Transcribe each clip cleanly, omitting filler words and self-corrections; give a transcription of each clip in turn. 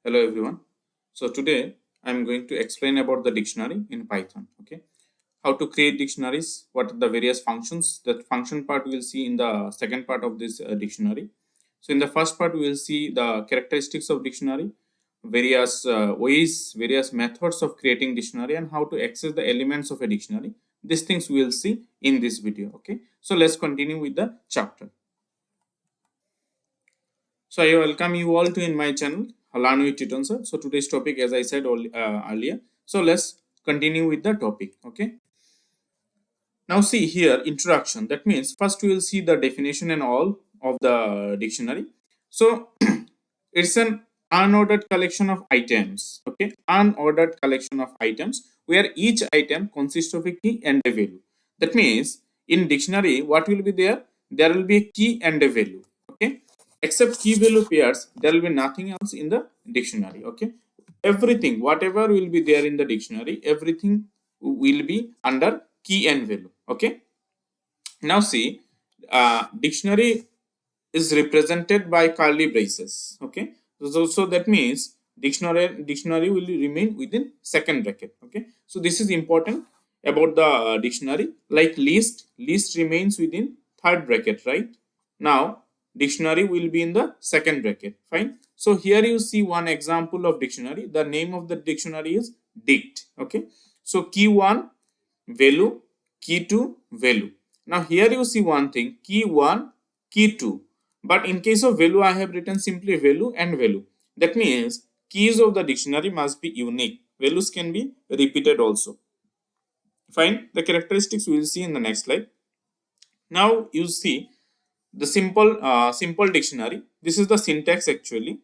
Hello everyone. So today I'm going to explain about the dictionary in Python. Okay, how to create dictionaries, what are the various functions. That function part we will see in the second part of this dictionary. So in the first part we will see the characteristics of dictionary, various ways, various methods of creating dictionary, and how to access the elements of a dictionary. These things we will see in this video. Okay, so let's continue with the chapter. So I welcome you all to in my channel, Learn with Titan sir. So today's topic, as I said earlier. So let's continue with the topic. Okay. Now see here introduction. That means first we will see the definition and all of the dictionary. So it's an unordered collection of items. Okay, unordered collection of items where each item consists of a key and a value. That means in dictionary, what will be there? There will be a key and a value. Okay, except key value pairs, there will be nothing else in the dictionary. Okay, everything, whatever will be there in the dictionary, everything will be under key and value. Okay, now see, dictionary is represented by curly braces. Okay, so that means dictionary will remain within second bracket. Okay, so this is important about the dictionary. Like list remains within third bracket, right? Now dictionary will be in the second bracket. Fine. So here you see one example of dictionary. The name of the dictionary is dict. Okay, so key 1 value, key 2 value. Now here you see one thing, key 1 key 2, but in case of value I have written simply value and value. That means keys of the dictionary must be unique. Values can be repeated also. Fine. The characteristics we will see in the next slide. Now you see the simple dictionary. This is the syntax actually.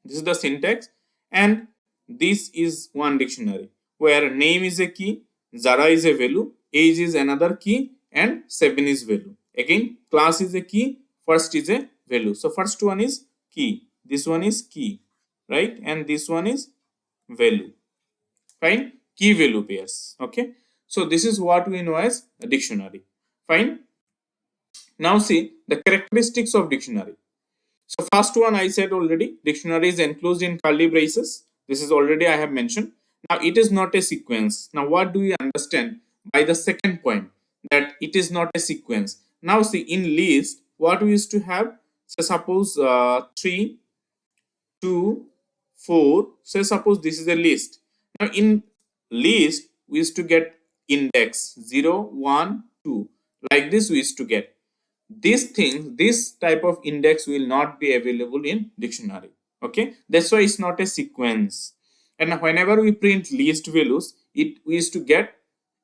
This is the syntax, and this is one dictionary where name is a key, Zara is a value, age is another key, and 7 is value. Again, class is a key, first is a value. So first one is key, this one is key, right? And this one is value. Fine, key value pairs. Okay, so this is what we know as a dictionary. Fine. Now see the characteristics of dictionary. So first one I said already, dictionary is enclosed in curly braces. This is already I have mentioned. Now it is not a sequence. Now what do we understand by the second point, that it is not a sequence? Now see in list what we used to have. So suppose 3, 2, 4. So suppose this is a list. Now in list we used to get index 0, 1, 2. Like this we used to get. This type of index will not be available in dictionary. Okay, that's why it's not a sequence. And whenever we print list values, it we used to get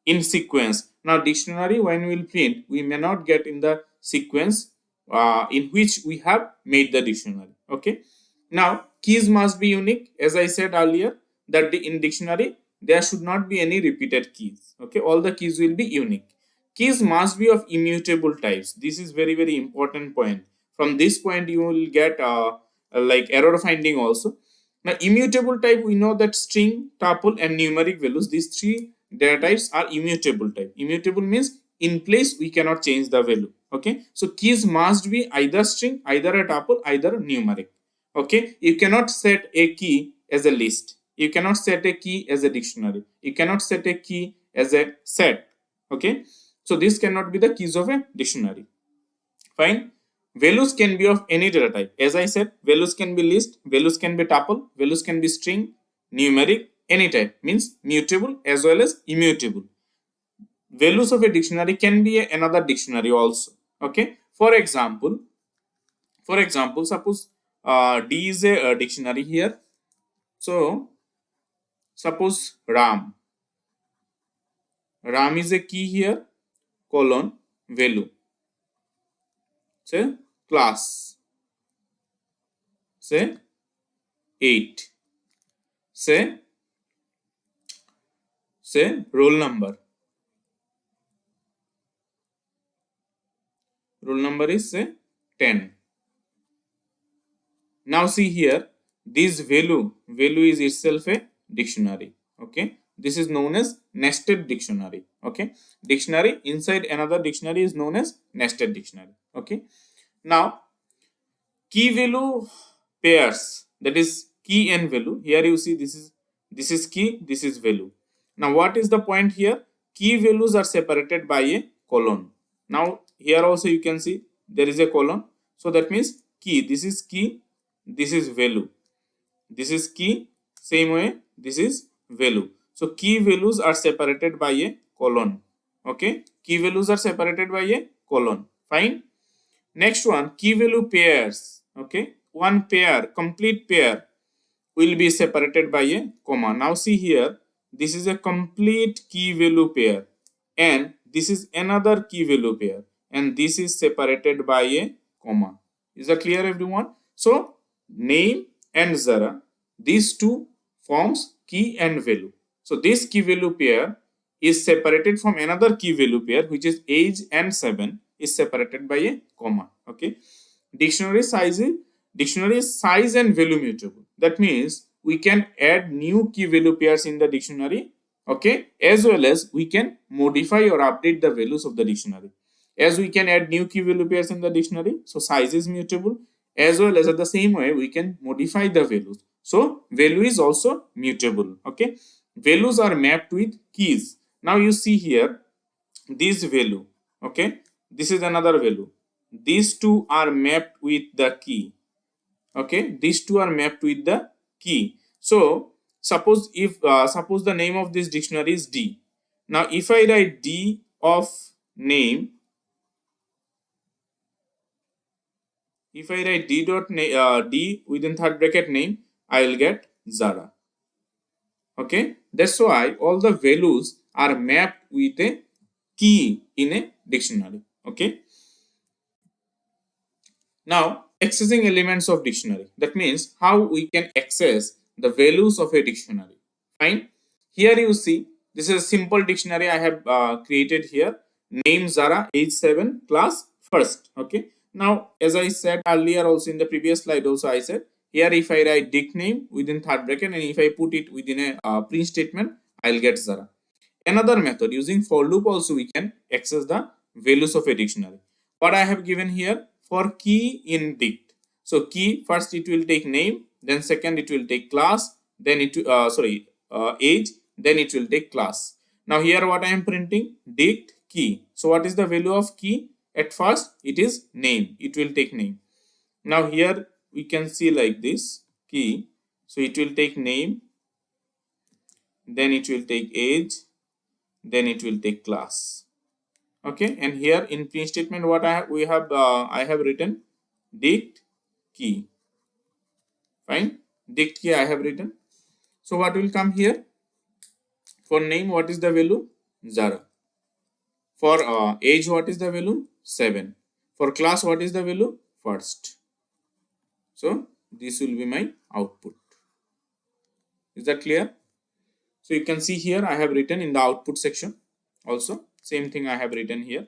in sequence. Now dictionary, when we will print, we may not get in the sequence in which we have made the dictionary. Okay, now keys must be unique. As I said earlier, that in dictionary there should not be any repeated keys. Okay, all the keys will be unique. Keys must be of immutable types. This is very important point. From this point you will get like error finding also. Now immutable type, we know that string, tuple and numeric values, these three data types are immutable type. Immutable means in place we cannot change the value. Okay, so keys must be either string, either a tuple, either a numeric. Okay, you cannot set a key as a list, you cannot set a key as a dictionary, you cannot set a key as a set. Okay, so this cannot be the keys of a dictionary. Fine. Values can be of any data type. As I said, values can be list, values can be tuple, values can be string, numeric, any type, means mutable as well as immutable. Values of a dictionary can be another dictionary also. Okay. For example, suppose D is a dictionary here. So suppose Ram is a key here, colon value. Say class. Say 8. Say roll number. Roll number is say 10. Now see here, this value is itself a dictionary. Okay, this is known as nested dictionary. Okay, dictionary inside another dictionary is known as nested dictionary. Okay, now key value pairs, that is key and value. Here you see this is key, this is value. Now what is the point here? Key values are separated by a colon. Now here also you can see there is a colon. So that means key, this is key, this is value. This is key, same way this is value. So key values are separated by a colon. Okay, key values are separated by a colon. Fine. Next one, key value pairs. Okay, one pair, complete pair will be separated by a comma. Now see here, this is a complete key value pair and this is another key value pair and this is separated by a comma. Is that clear everyone? So name and Zara, these two forms key and value. So this key value pair is separated from another key value pair which is age and 7 is separated by a comma. Okay, dictionary size is dictionary size and value mutable. That means we can add new key value pairs in the dictionary, okay, as well as we can modify or update the values of the dictionary. As we can add new key value pairs in the dictionary, so size is mutable, as well as at the same way we can modify the values. So value is also mutable. Okay, values are mapped with keys. Now you see here this value, okay, this is another value, these two are mapped with the key. Okay, these two are mapped with the key. So suppose if suppose the name of this dictionary is D. Now if I write D of name, if I write D within third bracket name, I will get Zara. Okay, that's why all the values are mapped with a key in a dictionary. Okay, now, accessing elements of dictionary. That means how we can access the values of a dictionary. Fine. Here you see this is a simple dictionary I have created here. Name Zara, age 7, class first. Okay. Now, as I said earlier, also in the previous slide, also I said here if I write dict name within third bracket and if I put it within a print statement, I'll get Zara. Another method using for loop also we can access the values of a dictionary. What I have given here for key in dict. So key first it will take name, then second it will take class, then age, then it will take class. Now here what I am printing dict key. So what is the value of key? At first it is name. It will take name. Now here we can see like this key. So it will take name, then it will take age, then it will take class. Okay, and here in print statement what I have written dict key. Fine, dict key I have written. So what will come here? For name what is the value? Zara. For age what is the value? 7. For class what is the value? First. So this will be my output. Is that clear? So you can see here I have written in the output section also same thing I have written here.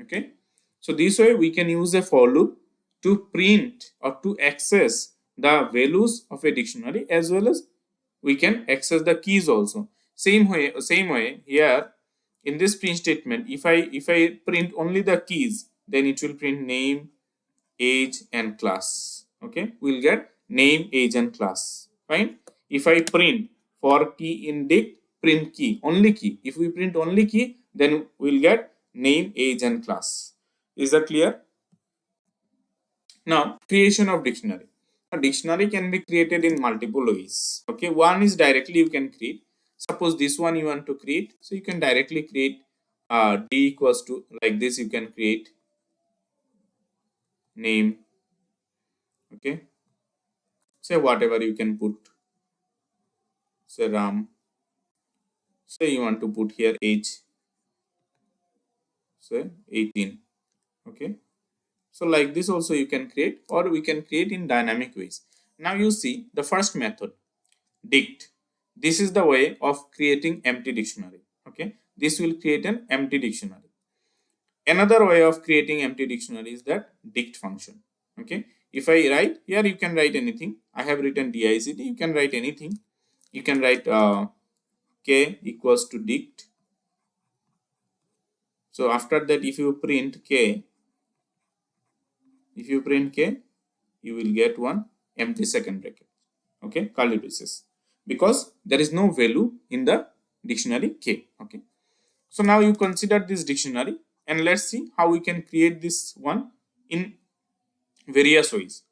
Okay, so this way we can use a for loop to print or to access the values of a dictionary as well as we can access the keys also. Same way here in this print statement, if I print only the keys, then it will print name, age and class. Okay, we'll get name, age and class. Fine. If I print for key in dict, print key, only key. If we print only key, then we'll get name, age and class. Is that clear? Now, creation of dictionary. A dictionary can be created in multiple ways. Okay, one is directly you can create. Suppose this one you want to create, so you can directly create d equals to like this. You can create name. Okay, say whatever you can put. Say Ram. Say you want to put here age. Say 18. Okay, so like this also you can create, or we can create in dynamic ways. Now you see the first method, dict. This is the way of creating empty dictionary. Okay, this will create an empty dictionary. Another way of creating empty dictionary is that dict function. Okay, if I write here, you can write anything. I have written dict. You can write anything. You can write k equals to dict. So after that, if you print k, you will get one. empty second bracket, okay, curly braces, because there is no value in the dictionary K. Okay, so now you consider this dictionary, and let's see how we can create this one in various ways.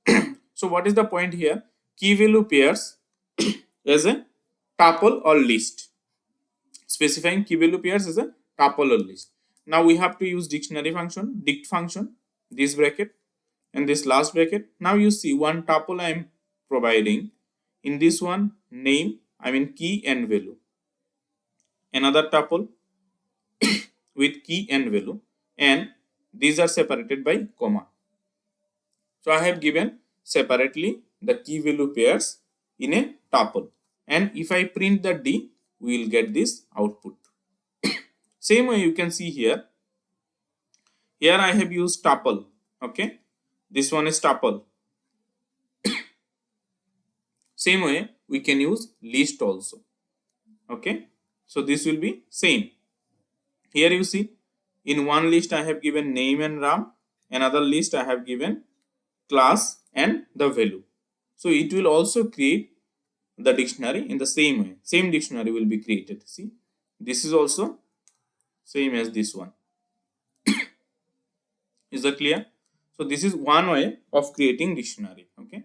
So what is the point here? Key value pairs as a tuple or list. Specifying key value pairs as a tuple or list. Now we have to use dictionary function, dict function, this bracket and this last bracket. Now you see one tuple I am providing. In this one, name, I mean key and value. Another tuple with key and value, and these are separated by comma. So I have given separately the key value pairs in a tuple, and if I print the D, we will get this output. Same way you can see here. Here I have used tuple. Okay, this one is tuple. Same way we can use list also. Okay, so this will be same. Here you see, in one list I have given name and RAM, another list I have given class and the value. So it will also create the dictionary in the same way. Same dictionary will be created. See, this is also same as this one. Is that clear? So this is one way of creating dictionary. Okay,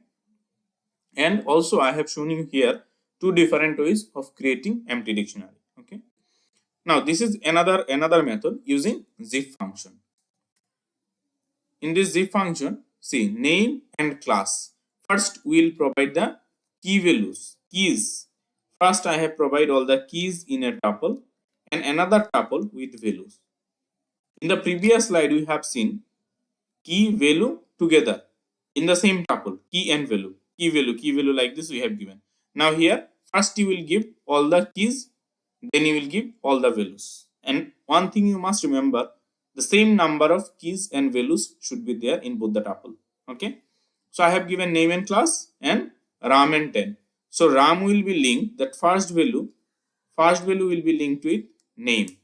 and also I have shown you here two different ways of creating empty dictionary. Okay, now this is another method using zip function. In this zip function, see, name and class. First we will provide the key values, keys. First I have provided all the keys in a tuple and another tuple with values. In the previous slide we have seen key value together in the same tuple, key and value, key value like this we have given. Now here first you will give all the keys, then you will give all the values. And one thing you must remember, the same number of keys and values should be there in both the tuple. Okay, so I have given name and class and RAM and 10. So RAM will be linked, that first value will be linked with name,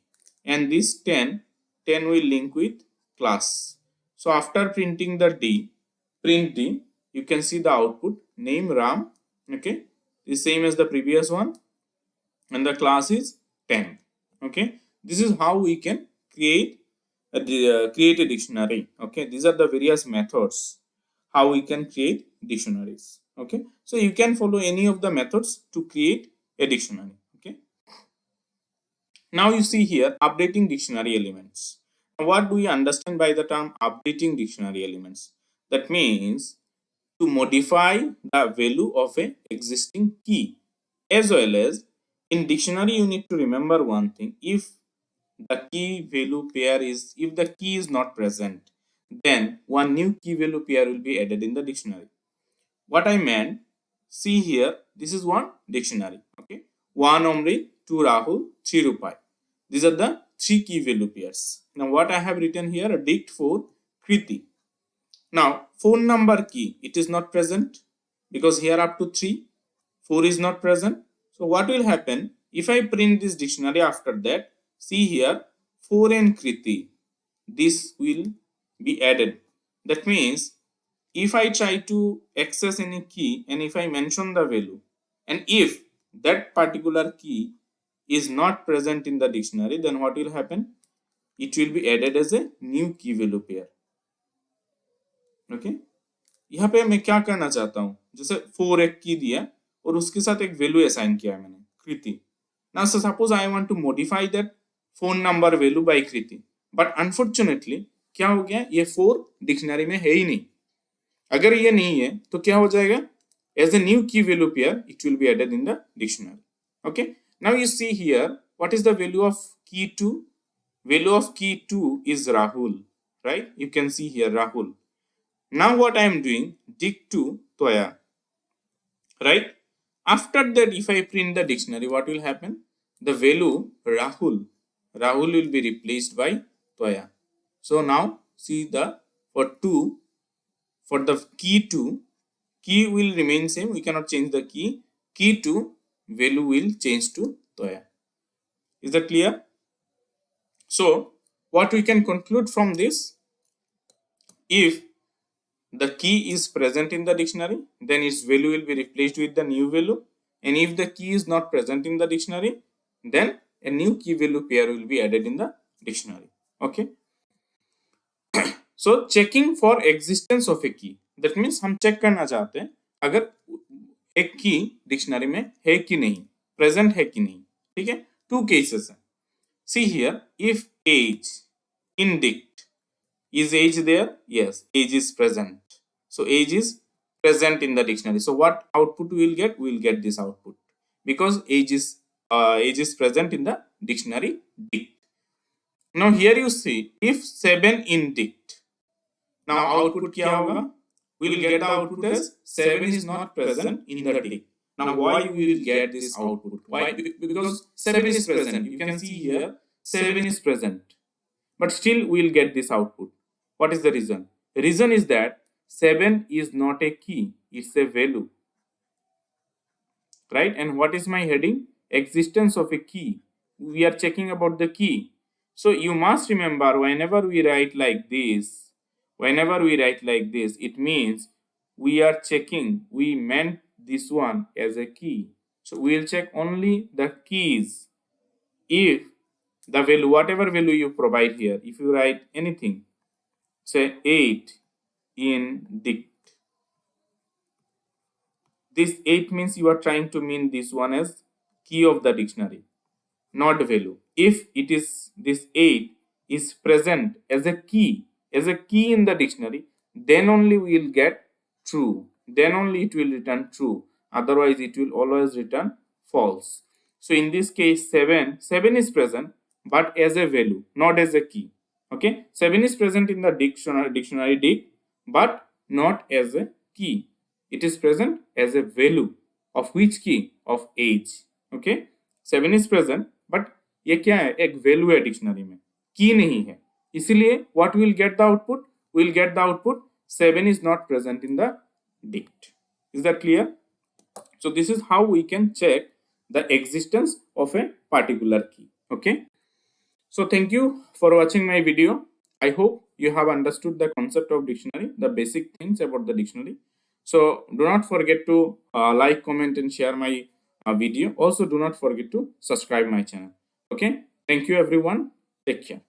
and this 10 will link with class. So after printing the print D, you can see the output name RAM. Okay, the same as the previous one, and the class is 10. Okay, this is how we can create create a dictionary. Okay, these are the various methods how we can create dictionaries. Okay, so you can follow any of the methods to create a dictionary. Okay, now you see here updating dictionary elements. Now, what do we understand by the term updating dictionary elements? That means to modify the value of a existing key, as well as in dictionary you need to remember one thing: if the key value pair is, if the key is not present, then one new key value pair will be added in the dictionary. What I meant, see here, this is one dictionary. Okay, 1 Omri, 2 Rahul, 3 Rupai. These are the three key value pairs. Now what I have written here, a dict for Kriti. Now phone number key, it is not present because here up to 3, 4 is not present. So what will happen if I print this dictionary after that? See here, 4 and Kriti, this will be added. That means if I try to access any key and if I mention the value, and if that particular key is not present in the dictionary, then what will happen? It will be added as a new key value pair. Okay, यहाँ पे मैं क्या करना चाहता हूँ, जैसे 4 एक की दिया और उसके साथ एक वैल्यू असाइन किया है मैंने, कृति. Now so suppose I want to modify that phone number value by Kriti, but unfortunately क्या हो गया, ये 4 डिक्शनरी में है ही नहीं. अगर ये नहीं है तो क्या हो जाएगा, as a new key value pair it will be added in the dictionary. Okay, now you see here what is the value of key 2. Value of key 2 is Rahul, right? You can see here Rahul. Now what I am doing, dict to Toya, right? After that if I print the dictionary, what will happen? The value Rahul will be replaced by Toya. So now see the for 2, for the key 2, key will remain same, we cannot change the key. Key 2 value will change to Toya. Is that clear? So what we can conclude from this, if the key is present in the dictionary, then its value will be replaced with the new value. And if the key is not present in the dictionary, then a new key value pair will be added in the dictionary. Okay. So checking for existence of a key, that means हम check करना चाहते हैं अगर एक की dictionary में है कि नहीं, प्रेजेंट है कि नहीं. ठीक है. टू केसेस हैं. See here, if age in dict, is age there? Yes, age is present. So age is present in the dictionary. So what output we will get? We will get this output because age is present in the dictionary dict. Now here you see, if 7 in dict. Now output क्या होगा? We will get the output as 7 is not present in the dict. Now why we will get this output? Why? Because 7 is present. You can see here 7 is present. But still we will get this output. What is the reason? The reason is that 7 is not a key, it's a value. Right? And what is my heading? Existence of a key. We are checking about the key. So you must remember, whenever we write like this, it means we are checking, we meant this one as a key. So we will check only the keys. If the value, whatever value you provide here, if you write anything, say 8 in dict, this 8 means you are trying to mean this one as key of the dictionary, not value. If it is this 8 is present as a key in the dictionary, then only we will get true. Then only it will return true. Otherwise, it will always return false. So in this case, 7 is present, but as a value, not as a key. Okay, 7 is present in the dictionary dict, but not as a key. It is present as a value of which key? Of age. Okay, 7 is present, but ये क्या है? एक value है dictionary में, की नहीं है. इसीलिए what will get the output? Will get the output 7 is not present in the dict. Is that clear? So this is how we can check the existence of a particular key. Okay. So thank you for watching my video. I hope you have understood the concept of dictionary, the basic things about the dictionary. So do not forget to like, comment and share my video. Also do not forget to subscribe my channel. Okay. Thank you everyone. Take care.